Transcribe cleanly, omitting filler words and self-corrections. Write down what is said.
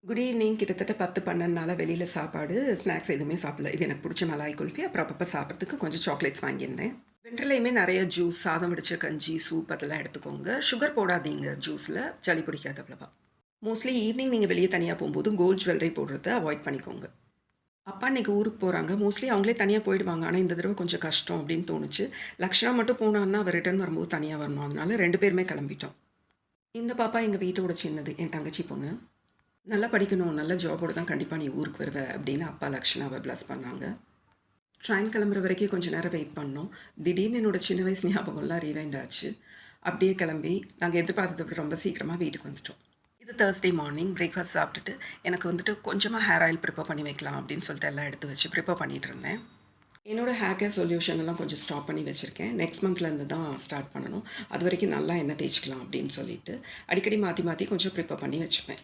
Good evening. கிட்டத்தட்ட 10, 12 நாளா வெளியில சாப்பாடு, ஸ்நாக்ஸ் எதுவுமே சாப்பிடல. இது எனக்கு புடிச்ச மலாய் குல்ஃபி. அப்புறம் அப்பப்ப சாப்பிட்றதுக்கு கொஞ்சம் சாக்லேட்ஸ் வாங்கியிருந்தேன். வின்டர்லயுமே நெறைய ஜூஸ், சாதம் வடிச்ச கஞ்சி, சூப் அதெல்லாம் எடுத்துக்கோங்க. சுகர் போடாதீங்க ஜூஸ்ல. சளி பிடிக்காது அவ்வளவா. மோஸ்ட்லி ஈவினிங் நீங்க வெளிய தனியா போம்போது கோல்ட் ஜுவல்லரி போடுறத அவாய்ட் பண்ணிக்கோங்க. அப்பா இன்னைக்கு ஊருக்கு போறாங்க. மோஸ்ட்லி அவங்களே தனியா போயிடுவாங்க. ஆனா இந்த தடவ கொஞ்சம் கஷ்டம் அப்படின்னு தோணுச்சு. லக்ஷனா மட்டும் போனான்னா, அவ ரிட்டர்ன் வரும்போது தனியா வரணும். அதனால 2 பேருமே கிளம்பிட்டோம். இந்த பாப்பா எங்க வீட்டோட சின்னது. என் தங்கச்சி பொண்ணு. நல்லா படிக்கணும். நல்ல ஜாபோட தான் கண்டிப்பா நீ ஊருக்கு வருவ அப்படின்னு அப்பா லக்ஷனாவ பிளஸ் பண்ணாங்க. ட்ரெயின் கிளம்புற வரைக்கும் கொஞ்சம் நேரம் வெயிட் பண்ணோம். திடீர்னு என்னோட சின்ன வயசு ஞாபகம்லாம் ரீவைண்ட் ஆச்சு. அப்படியே கிளம்பி நாங்கள் எதிர்பார்த்தத விட ரொம்ப சீக்கிரமாக வீட்டுக்கு வந்துட்டோம். இது Thursday மார்னிங் பிரேக்ஃபாஸ்ட் சாப்பிட்டுட்டு எனக்கு வந்துட்டு கொஞ்சமாக ஹேர் ஆயில் ப்ரிப்பேர் பண்ணி வைக்கலாம் அப்படின்னு சொல்லிட்டு எல்லாம் எடுத்து வச்சு ப்ரிப்பேர் பண்ணிட்டு இருந்தேன். என்னோட ஹேர் கேர் சொல்யூஷன் எல்லாம் கொஞ்சம் ஸ்டாப் பண்ணி வச்சுருக்கேன். நெக்ஸ்ட் மந்த்லேருந்து தான் ஸ்டார்ட் பண்ணணும். அது வரைக்கும் நல்லா எண்ணெய் தேய்ச்சிக்கலாம் அப்படின்னு சொல்லிட்டு அடிக்கடி மாற்றி மாற்றி கொஞ்சம் ப்ரிப்பேர் பண்ணி வச்சுப்பேன்.